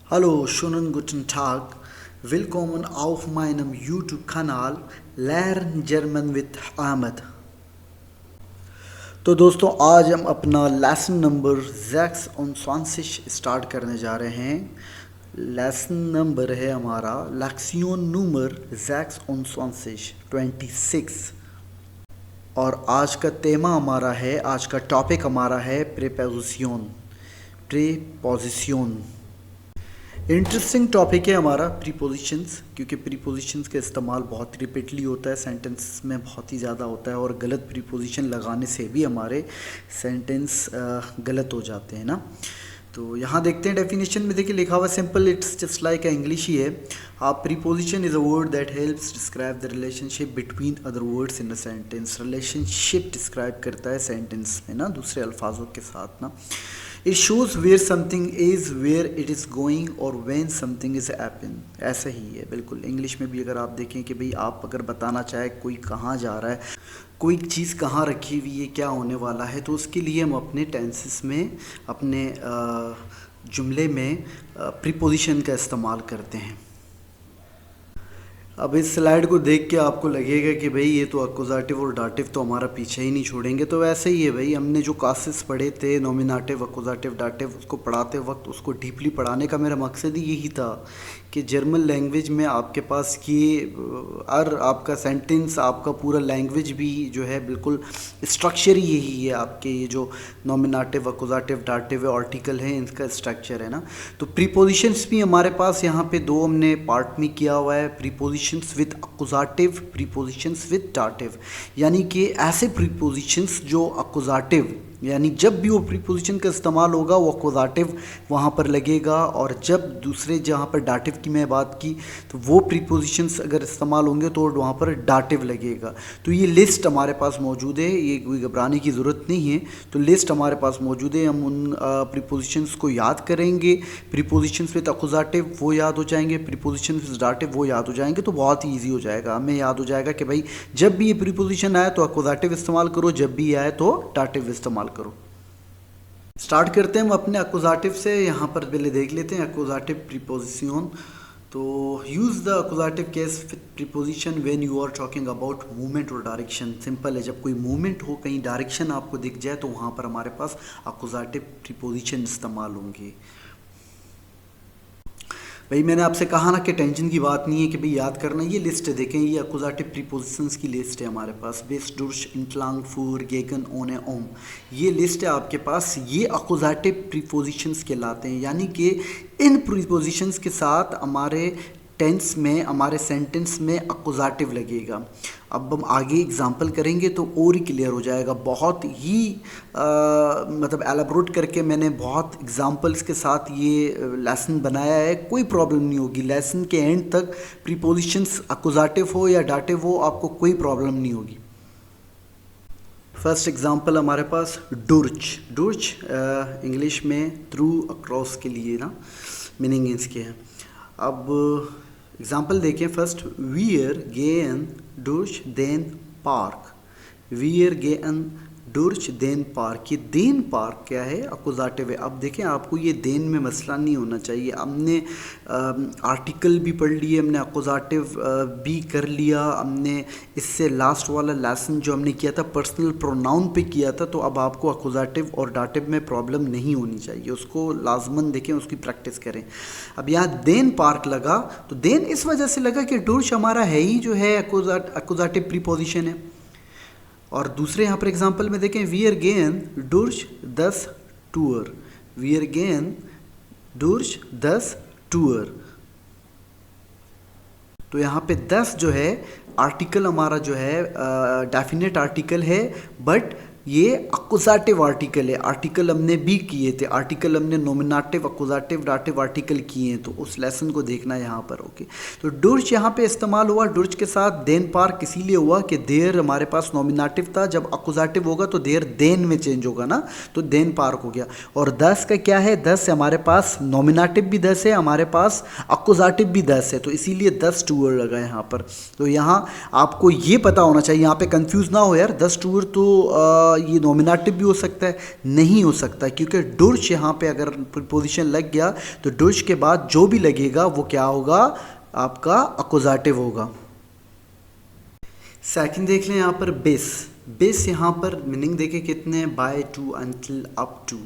Hallo, schönen guten Tag. Willkommen auf meinem YouTube-Kanal Lern German with Ahmed. तो दोस्तों आज हम अपना लेसन नंबर 26 स्टार्ट करने जा रहे हैं। लेसन नंबर है हमारा लेक्सियन नंबर 26 और आज का तेमा हमारा है, आज का टॉपिक हमारा है प्रीपोजिशन। इंटरेस्टिंग टॉपिक है हमारा प्रीपोजिशंस, क्योंकि प्रीपोजिशंस का इस्तेमाल बहुत रिपीटली होता है, सेंटेंस में बहुत ही ज़्यादा होता है और गलत प्रीपोजिशन लगाने से भी हमारे सेंटेंस गलत हो जाते हैं ना। तो यहाँ देखते हैं डेफिनेशन में, देखिए लिखा हुआ simple, it's just like English ही है। Preposition is a word that helps describe the relationship between other words in a sentence. Relationship describe करता है सेंटेंस में ना, दूसरे अल्फाजों के साथ ना। It shows where something is, where it is going और व्हेन समथिंग इज़ हैपन। ऐसा ही है बिल्कुल इंग्लिश में भी। अगर आप देखें कि भाई आप अगर बताना चाहे कोई कहाँ जा रहा है, कोई चीज़ कहाँ रखी हुई है, क्या होने वाला है, तो उसके लिए हम अपने टेंसेस में, अपने जुमले में प्रीपोजिशन का इस्तेमाल करते हैं। अब इस स्लाइड को देख के आपको लगेगा कि भाई ये तो अक्कुज़ाटिव और डाटिव तो हमारा पीछे ही नहीं छोड़ेंगे। तो वैसे ही है भाई, हमने जो क्लासेस पढ़े थे नॉमिनेटिव, अक्कुज़ाटिव, डाटिव, उसको पढ़ाते वक्त उसको डीपली पढ़ाने का मेरा मकसद ही यही था कि जर्मन लैंग्वेज में आपके पास ये और आपका सेंटेंस, आपका पूरा लैंग्वेज भी जो है बिल्कुल स्ट्रक्चर ही यही है। आपके ये जो नॉमिनेटिव, अक्कुज़ाटिव, डाटिव, आर्टिकल है, इनका स्ट्रक्चर है ना। तो प्रीपोजिशंस भी हमारे पास यहाँ पे दो हमने पार्ट में किया हुआ है, prepositions with accusative, prepositions with dative. यानी कि ऐसे प्रीपोजिशंस जो अक्कुज़ाटिव, यानी जब भी वो प्रीपोजिशन का इस्तेमाल होगा वो अक्कुज़ाटिव वहाँ पर लगेगा, और जब दूसरे जहाँ पर डाटिव की मैं बात की तो वो प्रीपोजिशंस अगर इस्तेमाल होंगे तो वहाँ पर डाटिव लगेगा। तो ये लिस्ट हमारे पास मौजूद है, ये कोई घबराने की ज़रूरत नहीं है। तो लिस्ट हमारे पास मौजूद है, हम उन प्रीपोजिशंस को याद करेंगे। प्रीपोजिशंस विद अक्कुज़ाटिव वो याद हो जाएंगे, प्रीपोजिशन विद डाटिव वो याद हो जाएंगे। तो बहुत ही ईजी हो जाएगा, हमें याद हो जाएगा कि भाई जब भी ये प्रीपोजिशन आए तो अक्कुज़ाटिव इस्तेमाल करो, जब भी आए तो डाटिव इस्तेमाल करो। स्टार्ट करते हैं हम अपने अक्कुज़ाटिव से। यहाँ पर पहले देख लेते हैं अक्कुज़ाटिव प्रीपोजिशन। तो use the accusative case with preposition when you are talking about movement और डायरेक्शन। सिंपल है, जब कोई मूवमेंट हो, कहीं डायरेक्शन आपको दिख जाए तो वहाँ पर हमारे पास अक्कुज़ाटिव प्रीपोजिशन इस्तेमाल होंगे। भाई मैंने आपसे कहा ना कि टेंशन की बात नहीं है कि भाई याद करना। ये लिस्ट है, देखें ये अक्कुज़ाटिव प्रीपोजिशंस की लिस्ट है हमारे पास। बेस, डुर्श, इंटलांग, फूर, गेगन, ओने, ओम, ये लिस्ट है आपके पास। ये अक्कुज़ाटिव प्रीपोजिशंस कहलाते हैं, यानी कि इन प्रीपोजिशंस के साथ हमारे टेंस में, हमारे सेंटेंस में अक्कुज़ाटिव लगेगा। अब हम आगे एग्जांपल करेंगे तो और ही क्लियर हो जाएगा। बहुत ही मतलब एलाबोरेट करके मैंने बहुत एग्जांपल्स के साथ ये लेसन बनाया है, कोई प्रॉब्लम नहीं होगी। लेसन के एंड तक प्रीपोजिशंस अक्कुज़ाटिव हो या डाटिव हो, आपको कोई प्रॉब्लम नहीं होगी। फर्स्ट एग्जांपल हमारे पास डुर्च। डुर्च इंग्लिश में थ्रू, अक्रॉस के लिए ना मीनिंग इसके है। अब एग्जाम्पल देखें फर्स्ट, वियर गेन डुर्च देन पार्क। वियर गेन डुर्च देन पार्क, ये देन पार्क क्या है, अक्कुज़ाटिव है। अब देखें आपको ये देन में मसला नहीं होना चाहिए। हमने आर्टिकल भी पढ़ लिए, हमने अक्कुज़ाटिव भी कर लिया, हमने इससे लास्ट वाला लेसन जो हमने किया था पर्सनल प्रोनाउन पे किया था। तो अब आपको अक्कुज़ाटिव और डाटिव में प्रॉब्लम नहीं होनी चाहिए, उसको लाजमन देखें, उसकी प्रैक्टिस करें। अब यहाँ देन पार्क लगा तो देन इस वजह से लगा कि डुर्च हमारा है ही जो है अक्कुज़ाटिव प्रीपोजिशन है। और दूसरे यहाँ पर एग्जांपल में देखें, वियर गेन डुर्च 10 टूअर। वियर गेन डुर्च 10 टूअर। तो यहाँ पे 10 जो है आर्टिकल हमारा जो है डेफिनेट आर्टिकल है, बट ये अक्कुज़ाटिव आर्टिकल है। आर्टिकल हमने भी किए थे, आर्टिकल हमने नॉमिनेटिव, अक्कुज़ाटिव, डाटिव आर्टिकल किए हैं, तो उस लेसन को देखना है यहाँ पर। ओके, तो डुर्च यहाँ पे इस्तेमाल हुआ, डुर्च के साथ देन पार्क इसीलिए हुआ कि देर हमारे पास नॉमिनेटिव था, जब अक्कुज़ाटिव होगा तो देर देन में चेंज होगा ना, तो देन पार्क हो गया। और 10 का क्या है, 10 हमारे पास नॉमिनेटिव भी 10 है, हमारे पास अक्कुज़ाटिव भी 10 है, तो इसीलिए 10 टूअर लगा यहाँ पर। तो यहाँ आपको ये पता होना चाहिए, यहाँ पे कंफ्यूज ना हो यार, 10 टूअर तो ये नॉमिनेटिव भी हो सकता है, नहीं हो सकता, क्योंकि डुर्च यहाँ पे अगर प्रीपोजिशन लग गया तो डुर्च के बाद जो भी लगेगा वो क्या होगा, आपका अकुजाटिव होगा। सेकंड देख लें यहाँ पर बिस। बिस यहाँ पर मीनिंग देखें कितने, by, to, until, up to.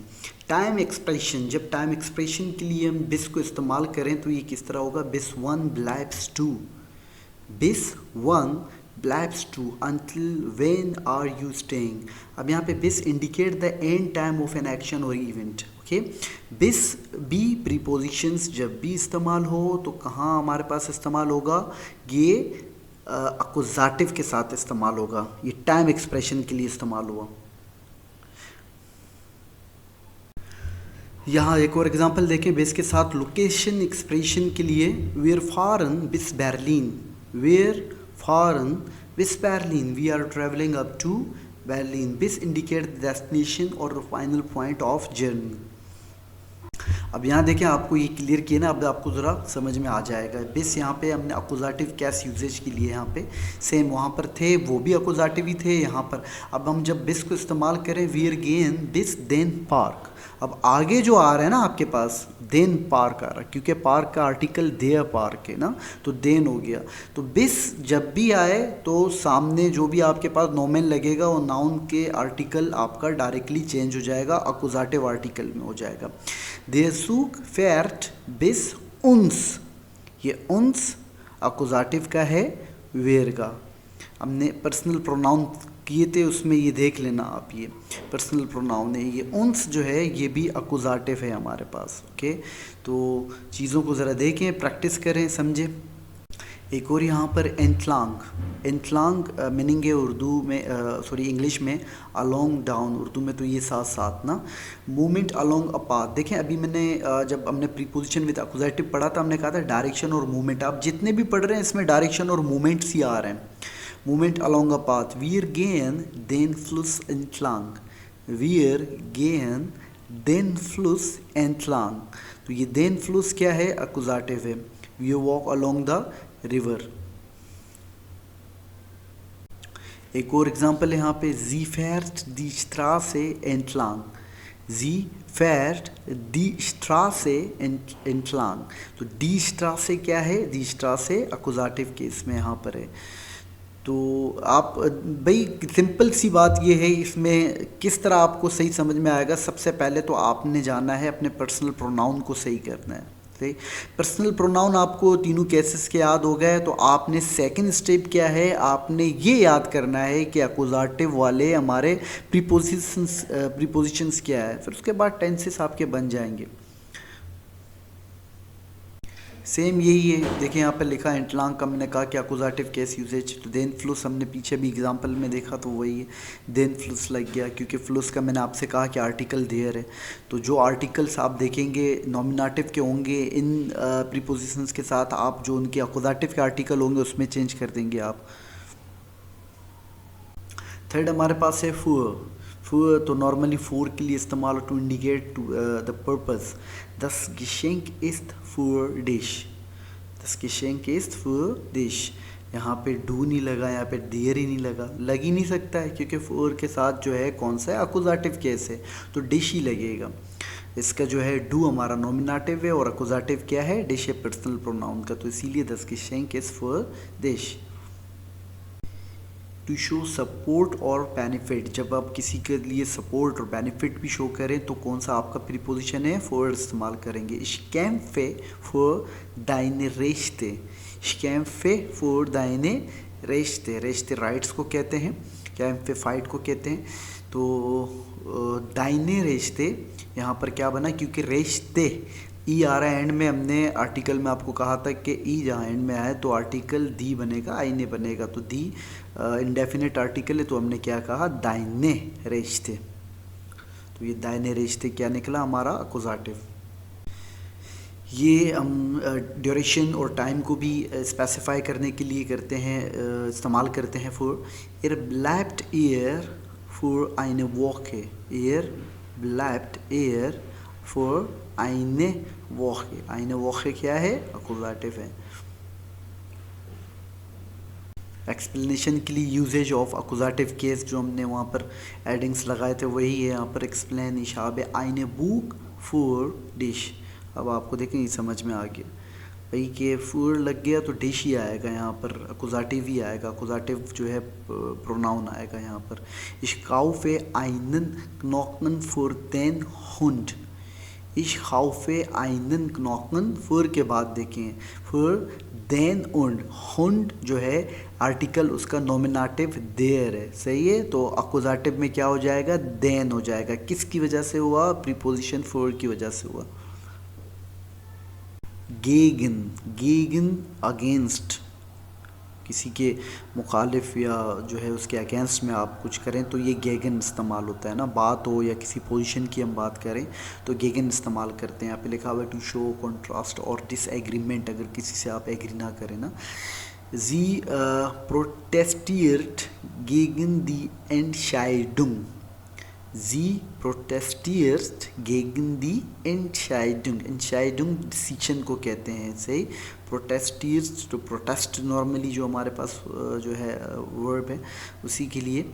Time expression, जब टाइम एक्सप्रेशन के लिए हम बिस को इस्तेमाल करें तो ये किस तरह होगा, बिस वन ब्लैप्स टू, बिस वन ब्लैप्स टू, until when are you staying. अब यहाँ पे बिस indicate the end time of an action और इवेंट। ओके, बिस बी प्रीपोजिशंस जब भी इस्तेमाल हो तो कहाँ हमारे पास इस्तेमाल होगा, ये अकुजाटिव के साथ इस्तेमाल होगा, ये टाइम एक्सप्रेशन के लिए इस्तेमाल हुआ। यहाँ एक और एग्जांपल देखें बिस के साथ, लोकेशन एक्सप्रेशन के लिए, वेयर फॉरन बिस बर्लिन, वेयर फॉरन बिस Berlin, we are travelling up to Berlin. बिस इंडिकेट डेस्टिनेशन और फाइनल पॉइंट ऑफ जर्नी। अब यहाँ देखें आपको ये क्लियर किया ना, अब आपको ज़रा समझ में आ जाएगा। बिस यहाँ पे हमने अकुजाटिव कैस यूजेज के लिए यहाँ पे सेम वहाँ पर थे, वो भी अकुजाटिव ही थे यहाँ पर। अब हम जब बिस को इस्तेमाल करें, वीर गेन बिस देन पार्क, अब आगे जो आ रहा है ना आपके पास देन पार्क आ रहा है, क्योंकि पार्क का आर्टिकल देयर पार्क है ना, तो देन हो गया। तो बिस जब भी आए तो सामने जो भी आपके पास नोमेन लगेगा वो नाउन के आर्टिकल आपका डायरेक्टली चेंज हो जाएगा, अकुजाटिव आर्टिकल में हो जाएगा। देर सूक फैर्ट बिस उन्स, ये उन्स अकुजाटिव का है, वेयर का। हमने पर्सनल प्रोनाउन किए थे उसमें ये देख लेना आप, ये पर्सनल प्रोनाउन है, ये उन्स जो है ये भी अकुजाटिव है हमारे पास। ओके, तो चीज़ों को ज़रा देखें, प्रैक्टिस करें, समझें। एक और यहाँ पर एंटलांग। एंटलांग मीनिंग है उर्दू में, सॉरी इंग्लिश में अलोंग डाउन, उर्दू में तो ये साथ साथ ना। मूवमेंट अलोंग अ पाथ, देखें अभी मैंने जब हमने प्रीपोजिशन विद अकुजाटिव पढ़ा था, हमने कहा था डायरेक्शन और मूवमेंट। आप जितने भी पढ़ रहे हैं इसमें डायरेक्शन और मूवमेंट्स ही आ रहे हैं। मूवमेंट अलोंग अ पाथ, वीर गेन देन फ्लुस एंटलांग, वीर गेन देन फ्लुस एंटलांग। तो ये देन फ्लुस क्या है, अकुजाटिव है। We walk along the river. एक और एग्जांपल है यहाँ पे, जी फैर्ट दी स्ट्रासे एंटलांग, जी फैर्ट दी स्ट्रासे एंटलांग। तो डी स्ट्रासे क्या है, दी स्ट्रासे अकुजाटिव केस में यहाँ पर है। तो आप भाई सिंपल सी बात ये है, इसमें किस तरह आपको सही समझ में आएगा। सबसे पहले तो आपने जाना है अपने पर्सनल प्रोनाउन को सही करना है। सही, पर्सनल प्रोनाउन आपको तीनों केसेस के याद हो गए, तो आपने सेकंड स्टेप क्या है, आपने ये याद करना है कि अकुजाटिव वाले हमारे प्रीपोजिशंस क्या है, फिर उसके बाद टेंसेस आपके बन जाएंगे। सेम यही है, देखिए यहाँ पर लिखा है एंटलांग का, मैंने कहा कि अकुजाटिव केस यूजेज। तो देन फ्लूस हमने पीछे भी एग्जांपल में देखा तो वही है, देन फ्लूस लग गया, क्योंकि फ्लूस का मैंने आपसे कहा कि आर्टिकल देयर है। तो जो आर्टिकल्स आप देखेंगे नॉमिनेटिव के होंगे इन प्रीपोजिशंस के साथ, आप जो उनके अकुजाटिव के आर्टिकल होंगे उसमें चेंज कर देंगे आप। थर्ड हमारे पास है फूर। फूर तो नॉर्मली फूर के लिए इस्तेमाल, to indicate to the purpose. दस गिशेंक इस्त फूर डिश, दस गिशेंक इस्त फूर डिश। यहाँ पे डू नहीं लगा, यहाँ पे डियर ही नहीं लगा, लग ही नहीं सकता है क्योंकि फूर के साथ जो है कौन सा है, अकुजाटिव केस है, तो डिश ही लगेगा। इसका जो है डू हमारा नॉमिनेटिव है और अकुजाटिव क्या है, डिश है पर्सनल प्रोनाउन का, तो इसीलिए दस गिशेंक इस्त फूर डिश। टू शो सपोर्ट और बेनिफिट, जब आप किसी के लिए सपोर्ट और बेनिफिट भी शो करें तो कौन सा आपका प्रीपोजिशन है, फॉर इस्तेमाल करेंगे। इश्कैम्फे फॉर दाइने रेश्ते, इश्कैम्फे फॉर दाइने रेश्ते, रेश्ते राइट्स को कहते हैं, कैम्फे फाइट को कहते हैं। तो दाइने रेश्ते यहाँ पर क्या बना, क्योंकि रेश्ते ई आ रहा है एंड में, हमने आर्टिकल में आपको कहा था कि ई जहाँ एंड में आए तो आर्टिकल दी बनेगा, आईने बनेगा, तो दी इंडेफिनिट आर्टिकल है, तो हमने क्या कहा, दाइने रिश्ते। तो ये दाइने रिश्ते क्या निकला हमारा, अकुजाटिव। ये हम ड्यूरेशन और टाइम को भी स्पेसिफाई करने के लिए करते हैं, इस्तेमाल करते हैं। फॉर एर ब्लैप्ड ईयर फॉर आइने वॉक है, एर ब्लैप्ड ईयर फॉर आइने वॉक है, आइने वॉक क्या है, अकुजाटिव है। एक्सप्लेनेशन के लिए यूजेज ऑफ अकुजाटिव केस जो हमने वहाँ पर एडिंग्स लगाए थे वही है यहाँ पर। एक्सप्लेन इशाब आइने बुक फूर डिश। अब आपको देखें ये समझ में आ गया भाई कि फूर लग गया तो डिश ही आएगा यहाँ पर, अकुजाटिव ही आएगा, अकुजाटिव जो है प्रोनाउन आएगा यहाँ पर। इश काउफे आइनन knocken फुर देन हुंड। इश खाउफे आइनन knocken फुर के बाद देखें फुर देन उंड, हुंड जो है आर्टिकल उसका नॉमिनेटिव देयर है, सही है। तो अकुजाटिव में क्या हो जाएगा, देन हो जाएगा। किसकी वजह से हुआ, प्रीपोजिशन फुर की वजह से हुआ। गेगन, गेगन अगेंस्ट, किसी के मुखालिफ या जो है उसके अगेंस्ट में आप कुछ करें तो ये गेगन इस्तेमाल होता है ना। बात हो या किसी पोजीशन की हम बात करें तो गेगन इस्तेमाल करते हैं। यहाँ पे लिखा हुआ है टू शो कॉन्ट्रास्ट और डिसएग्रीमेंट, अगर किसी से आप एग्री ना करें ना। जी प्रोटेस्टियर्ट गेगन दी एंटशाइडुंग। Sie protestiert gegen die Entscheidung। Entscheidung decision को कहते हैं, सही। प्रोटेस्टियर्स तो प्रोटेस्ट नॉर्मली जो हमारे पास जो है वर्ब है उसी के लिए।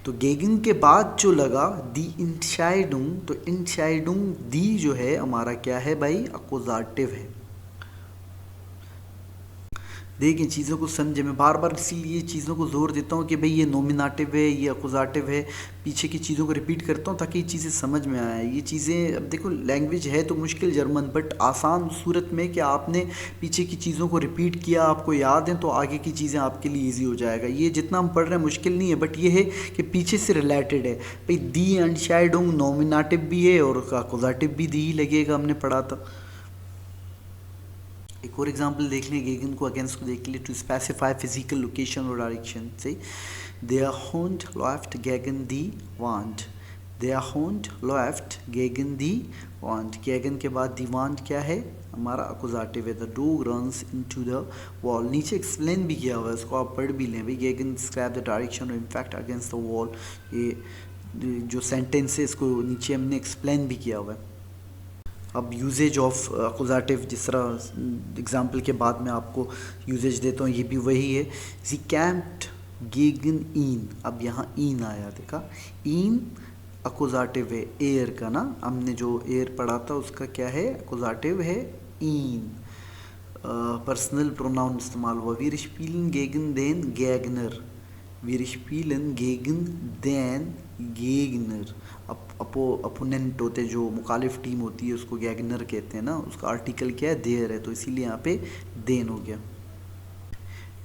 तो गेगन के बाद जो लगा दी Entscheidung, तो Entscheidung दी जो है हमारा क्या है भाई, अकुजाटिव है। देखिए चीज़ों को समझे, मैं बार बार इसीलिए चीज़ों को ज़ोर देता हूँ कि भाई ये नॉमिनेटिव है, ये अकुजाटिव है, पीछे की चीज़ों को रिपीट करता हूँ ताकि ये चीज़ें समझ में आए। ये चीज़ें अब देखो लैंग्वेज है तो मुश्किल जर्मन, बट आसान सूरत में कि आपने पीछे की चीज़ों को रिपीट किया, आपको याद है, तो आगे की चीज़ें आपके लिए ईजी हो जाएगा। ये जितना हम पढ़ रहे हैं मुश्किल नहीं है, बट ये है कि पीछे से रिलेटेड है भाई। दी एंटशाइडुंग नॉमिनेटिव भी है और अकुजाटिव भी दी ही लगेगा, हमने पढ़ा था। एक और एग्जांपल देख लें, गेगन को अगेंस्ट को देख लें। टू स्पेसिफाई फिजिकल लोकेशन और डायरेक्शन से देयर हुंड लेफ्ट गेगन दी वांड। देयर हुंड लेफ्ट गेगन दी वांड। गेगन के बाद दी वांड क्या है, हमारा अकुजाटिव है। The dog runs into the wall. नीचे एक्सप्लेन भी किया हुआ है, इसको आप पढ़ भी लें भाई। गेगन डिस्क्राइब द डायरेक्शन और इम्पैक्ट अगेंस्ट द वॉल। ये जो सेंटेंस है इसको नीचे हमने एक्सप्लेन भी किया हुआ है। अब यूजेज ऑफ अकुजाटिव, जिस तरह एग्जांपल के बाद मैं आपको यूजेज देता हूँ, ये भी वही है। जी कैम्प्ड गेगन इन। अब यहाँ इन आया, देखा, इन अकुजाटिव है एयर का ना, हमने जो एयर पढ़ा था उसका क्या है, अकुजाटिव है इन। पर्सनल प्रोनाउन इस्तेमाल हुआ। वीर स्पीलन गेगन देन गैगनर। वीर स्पीलन गेगन देन गेगनर। अपोनेंट होते जो मुखालिफ टीम होती है उसको गैगनर कहते हैं ना, उसका आर्टिकल क्या है, देयर है, तो इसीलिए यहाँ पे देन हो गया।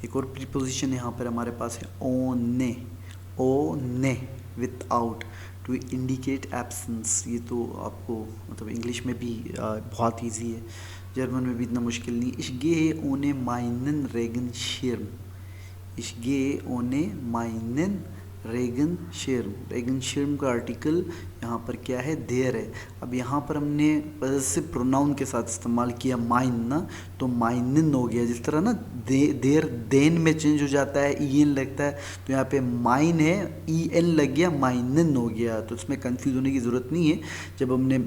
एक और प्रीपोजिशन यहाँ पर हमारे पास है ओने। ओने विदाउट टू इंडिकेट एब्सेंस। ये तो आपको मतलब इंग्लिश में भी बहुत इजी है, जर्मन में भी इतना मुश्किल नहीं। इश गे ओने माइनन रेगन शिर्म। इश गे ओने माइनन रेगन शिर्म। रेगन शिर्म का आर्टिकल यहाँ पर क्या है, देयर है। अब यहाँ पर हमने पॉसेसिव प्रोनाउन के साथ इस्तेमाल किया माइन ना, तो माइनन हो गया। जिस तरह ना देर देन में चेंज हो जाता है, ई एन लगता है, तो यहाँ पे माइन है, ई एन लग गया, माइनन हो गया। तो इसमें कंफ्यूज होने की ज़रूरत नहीं है। जब हमने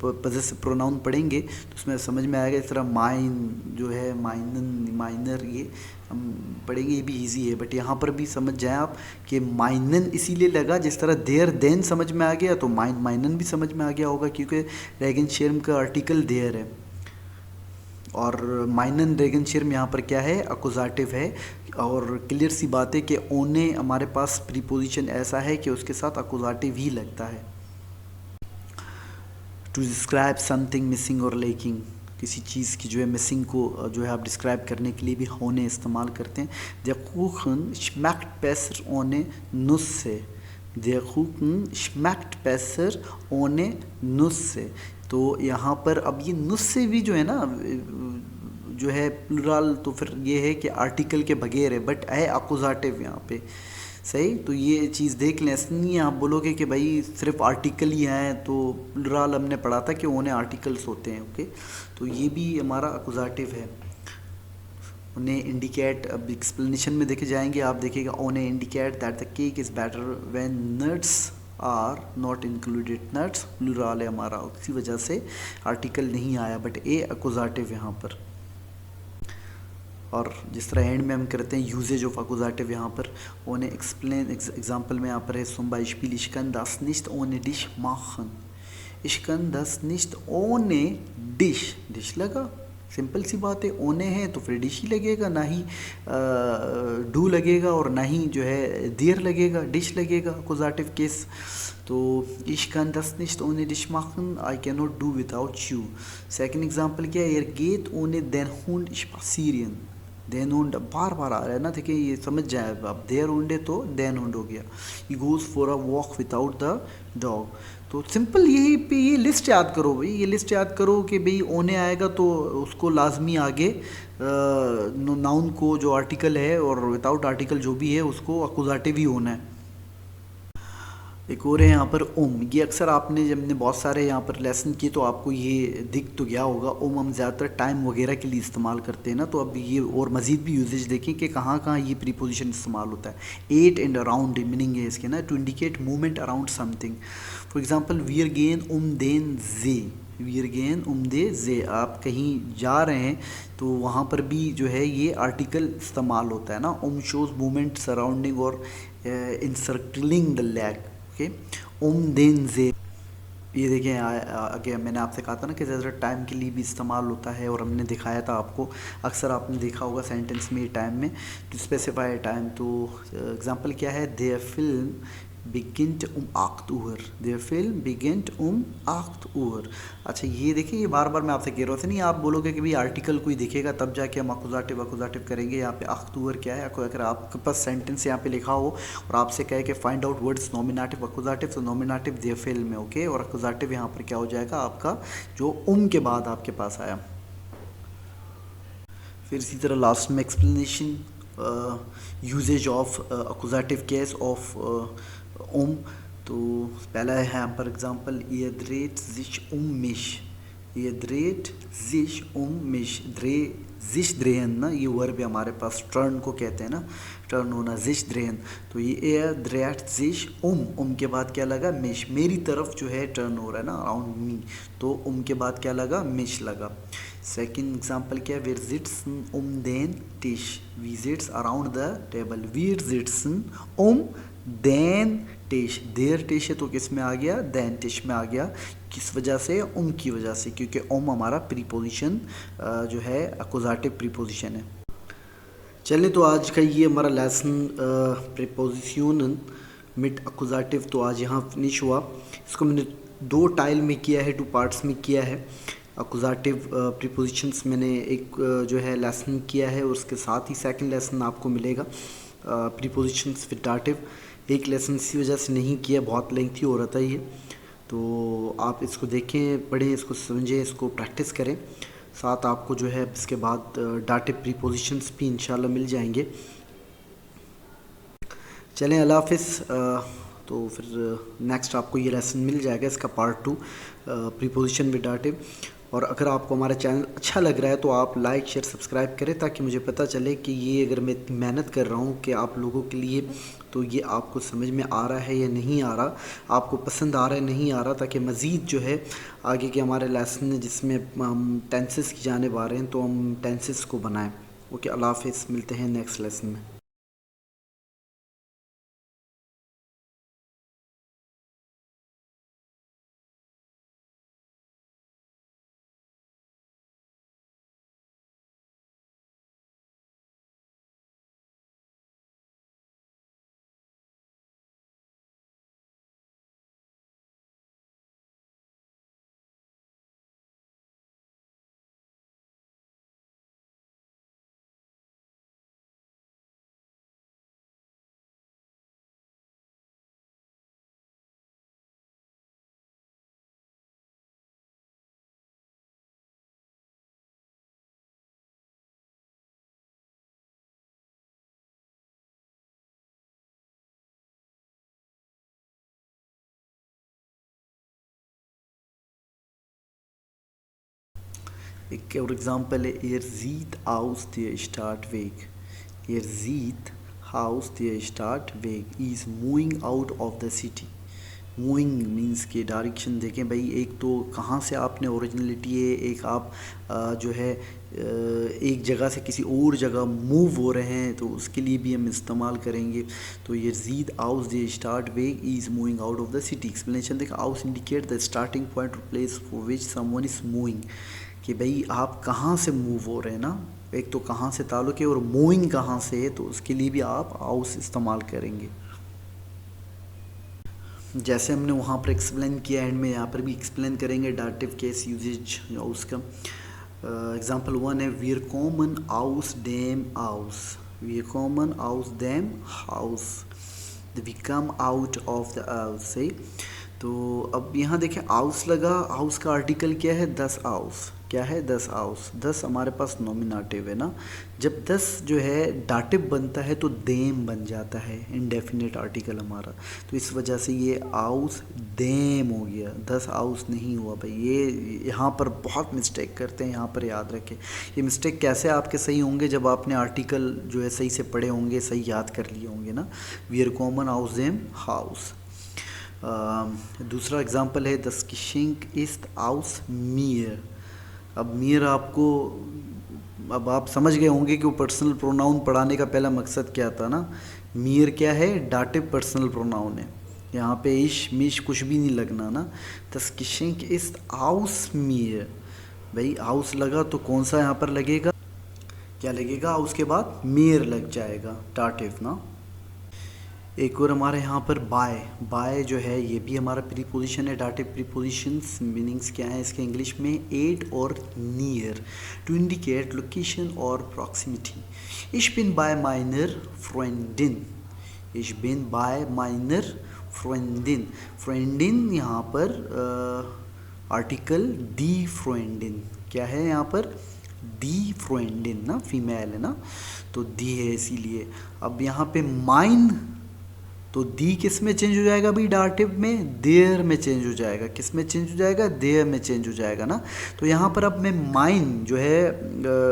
पॉसेसिव प्रोनाउन पढ़ेंगे तो उसमें समझ में आएगा। इस तरह माइन जो है, माइनन, माइनर, ये हम पढ़ेंगे, ये भी इजी है। बट यहाँ पर भी समझ जाएं आप कि माइनन इसीलिए लगा, जिस तरह देयर देन समझ में आ गया तो माइनन भी समझ में आ गया होगा, क्योंकि रेगन शिर्म का आर्टिकल देयर है और माइनन रेगन शिर्म यहाँ पर क्या है, अकुजाटिव है। और क्लियर सी बात है कि ओने हमारे पास प्रीपोजिशन ऐसा है कि उसके साथ अकुजाटिव ही लगता है। टू डिस्क्राइब समथिंग मिसिंग और लैकिंग। किसी चीज़ की जो है मिसिंग को जो है आप डिस्क्राइब करने के लिए भी होने इस्तेमाल करते हैं। Der Kuchen schmeckt besser ohne Nüsse। Der Kuchen schmeckt besser ohne Nüsse। तो यहाँ पर अब ये नुस्से भी जो है ना जो है प्लुरल, तो फिर ये है कि आर्टिकल के बगैर है, बट है अकुजाटिव यहाँ पे, सही। तो ये चीज़ देख लें, ऐसा नहीं आप बोलोगे कि भाई सिर्फ आर्टिकल ही हैं, तो प्लुरल हमने पढ़ा था कि उन्हें आर्टिकल्स होते हैं, ओके। तो ये भी हमारा अकुजाटिव है। उन्हें इंडिकेट, अब एक्सप्लेनेशन में देखे जाएंगे, आप देखिएगा उन्हें indicate that the cake is better when nuts are not included. Nuts plural है हमारा, उसी वजह से आर्टिकल नहीं आया, बट ए अकुजाटिव यहाँ पर। और जिस तरह एंड में हम करते हैं यूजेज ऑफ अकुजाटिव यहाँ पर ओने एक्सप्लेन एग्जाम्पल में यहाँ पर है zum Beispiel ich kann das nicht ohne dich machen, ich kann das nicht ohne dich, dish लगा, सिंपल सी बात है, ओने है तो फिर डिश ही लगेगा, ना ही डू लगेगा और ना ही जो है दियर लगेगा, डिश लगेगा अकुजाटिव केस। तो ich kann das nicht ohne dich machen, I cannot do without you। Second example क्या है, er geht ohne den Hund spazieren, देन हुंड बार बार आ रहा है ना, देखिए ये समझ जाए आप, देर हुंड है तो देन हुंड हो गया, he goes for a walk without the dog. तो सिंपल यही पे ये लिस्ट याद करो भाई, ये लिस्ट याद करो कि भाई ओने आएगा तो उसको लाजमी आगे नाउन को जो आर्टिकल है और विदाउट आर्टिकल जो भी है उसको अकुजाटिव ही होना है। एक और है यहाँ पर ये अक्सर आपने जब ने बहुत सारे यहाँ पर लेसन किए तो आपको ये दिख तो गया होगा, हम ज़्यादातर टाइम वगैरह के लिए इस्तेमाल करते हैं ना, तो अब ये और मज़ीद भी यूजेज देखें कि कहाँ कहाँ ये प्रीपोजिशन इस्तेमाल होता है। एट एंड अराउंड मीनिंग है इसके ना, to indicate movement around something. For example वीर गेन देन जे, वीर गेन दे जे, आप कहीं जा रहे हैं तो वहाँ पर भी जो है ये आर्टिकल इस्तेमाल होता है ना, शोज़ मूवमेंट सराउंडिंग और इंसर्कलिंग द लैक, देन जे। ये देखें आगे मैंने आपसे कहा था ना कि ज़्यादा टाइम के लिए भी इस्तेमाल होता है, और हमने दिखाया था आपको, अक्सर आपने देखा होगा सेंटेंस में टाइम में टू स्पेसिफाई टाइम। तो एग्जांपल क्या है, देयर फिल्म बिगिंट 8 Uhr, देयर फिल्म बिगिंट 8 Uhr। अच्छा ये देखिए, ये बार बार मैं आपसे कह रहा हूँ नहीं, आप बोलोगे कि भाई आर्टिकल कोई दिखेगा तब जाके हम अकुजाटिव करेंगे। यहाँ पे 8 Uhr क्या है, अगर आपके पास सेंटेंस यहाँ पे लिखा हो और आपसे कहे कि फाइंड आउट वर्ड्स नॉमिनेटिव अकुजाटिव, तो नॉमिनेटिव देयर फिल्म में ओके, और अकुजाटिव यहाँ पर क्या हो जाएगा आपका जो के बाद आपके पास आया। फिर इसी तरह लास्ट में explanation usages of accusative case of तो पहला है यहाँ पर एग्जाम्पल, ये dreht sich mich, ये dreht sich mich, sich drehen ना, ये वर्ब है हमारे पास, टर्न को कहते हैं ना, टर्न होना, sich drehen। तो ये dreht sich के बाद क्या लगा, mich, मेरी तरफ जो है टर्न हो रहा है ना, अराउंड मी, तो के बाद क्या लगा, mich लगा। सेकेंड एग्जाम्पल क्या है, wir sitzen den Tisch, we sits around the table, wir sitzen den टिश, देर टिश है तो किस में आ गया, देन टिश में आ गया, किस वजह से, की वजह से, क्योंकि हमारा प्रीपोजिशन जो है अकुजाटिव प्रीपोजिशन है। चलिए तो आज का ये हमारा लेसन प्रीपोजिशन मिट अकुजाटिव तो आज यहाँ फिनिश हुआ। इसको मैंने 2 टाइल में किया है, 2 पार्ट्स में किया है। अकुजाटिव प्रीपोजिशंस मैंने एक जो है लेसन किया है, और उसके साथ ही सेकंड लेसन आपको मिलेगा प्रीपोजिशंस विद डाटिव। एक लेसन इसी वजह से नहीं किया, बहुत लेंथी हो रहा था ये, तो आप इसको देखें, पढ़ें, इसको समझें, इसको प्रैक्टिस करें, साथ आपको जो है इसके बाद डाटिव प्रीपोजिशंस भी इंशाल्लाह मिल जाएंगे। चलें, अल्लाह हाफ़िज़। तो फिर नेक्स्ट आपको ये लेसन मिल जाएगा, इसका पार्ट 2 प्रीपोजिशन विद डाटिव। और अगर आपको हमारा चैनल अच्छा लग रहा है तो आप लाइक शेयर सब्सक्राइब करें, ताकि मुझे पता चले कि ये अगर मैं मेहनत कर रहा हूँ कि आप लोगों के लिए, तो ये आपको समझ में आ रहा है या नहीं आ रहा, आपको पसंद आ रहा है नहीं आ रहा, ताकि मज़ीद जो है आगे के हमारे लेसन जिसमें हम टेंसेस की जानिब आ रहे हैं तो हम टेंसेस को बनाएं। ओके, अल्लाह हाफ़िज़, मिलते हैं नेक्स्ट लेसन में। एक और एग्जांपल है, er sieht aus der Startweg, er sieht aus der Startweg, he is moving out of the city, moving means कि डायरेक्शन देखें भाई, एक तो कहाँ से आपने ओरिजिनलिटी है, एक आप जो है एक जगह से किसी और जगह मूव हो रहे हैं, तो उसके लिए भी हम इस्तेमाल करेंगे। तो ये जीद आउस द स्टार्ट वेग is moving out of the city. Explanation देखें, आउस इंडिकेट द स्टार्टिंग पॉइंट और place for which someone is moving, कि भाई आप कहाँ से मूव हो रहे हैं ना, एक तो कहाँ से ताल्लुक़ है और मूविंग कहाँ से है, तो उसके लिए भी आप आउस इस्तेमाल करेंगे। जैसे हमने वहाँ पर एक्सप्लेन किया एंड में यहाँ पर भी एक्सप्लेन करेंगे डाटिव केस यूजेज उसका। एग्जांपल 1 है, वीर कॉमन आउस डैम आउस, वीर कॉमन आउस डैम हाउस, we come out of the house से। तो अब यहाँ देखें आउस लगा, हाउस का आर्टिकल क्या है, 10 आउस, क्या है 10 आउस, 10 हमारे पास नॉमिनेटिव है ना। जब 10 जो है डाटिव बनता है तो देम बन जाता है, इंडेफिनिट आर्टिकल हमारा, तो इस वजह से ये आउस देम हो गया, 10 आउस नहीं हुआ भाई। ये यहाँ पर बहुत मिस्टेक करते हैं, यहाँ पर याद रखें। ये मिस्टेक कैसे आपके सही होंगे, जब आपने आर्टिकल जो है सही से पढ़े होंगे, सही याद कर लिए होंगे ना। वीर कॉमन आउस देम हाउस। दूसरा एग्जांपल है, द स्किशिंग इस्ट आउस मियर। अब मियर आपको, अब आप समझ गए होंगे कि वो पर्सनल प्रोनाउन पढ़ाने का पहला मकसद क्या था ना। मियर क्या है, डाटिव पर्सनल प्रोनाउन है, यहाँ पे इश मिश कुछ भी नहीं लगना ना। द स्किशिंग इस्ट आउस मियर, भाई हाउस लगा तो कौन सा यहाँ पर लगेगा, क्या लगेगा, उसके बाद मियर लग जाएगा, डाटिव ना। एक और हमारे यहाँ पर बाय, बाय जो है ये भी हमारा प्रीपोजिशन है, डाटिव प्रीपोजिशंस मीनिंग्स क्या है इसके इंग्लिश में, एट और नियर, टू इंडिकेट लोकेशन और प्रॉक्सिमिटी। इश बिन बाय माइनर फ्रेंडिन, इश बिन बाय माइनर फ्रेंडिन, फ्रेंडिन यहाँ पर आर्टिकल दी फ्रेंडिन, क्या है यहाँ पर, दी फ्रेंडिन ना, फीमेल है ना, तो दी है इसीलिए। अब यहाँ पे माइन, तो दी किस में चेंज हो जाएगा भाई, डाटिव में, देयर में चेंज हो जाएगा, किस में चेंज हो जाएगा, देयर में चेंज हो जाएगा ना। तो यहाँ पर अब मैं माइन जो है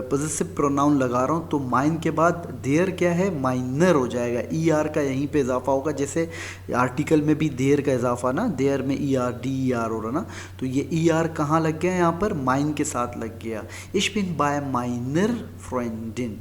पॉजेसिव प्रोनाउन लगा रहा हूँ, तो माइन के बाद देयर क्या है, माइनर हो जाएगा, ई आर का यहीं पे इजाफा होगा, जैसे आर्टिकल में भी देयर का इजाफा ना, देयर में E R D E R हो रहा ना, तो ये ई आर कहाँ लग गया, यहाँ पर माइन के साथ लग गया। इश बिन बाय माइनर फ्रेंडिन,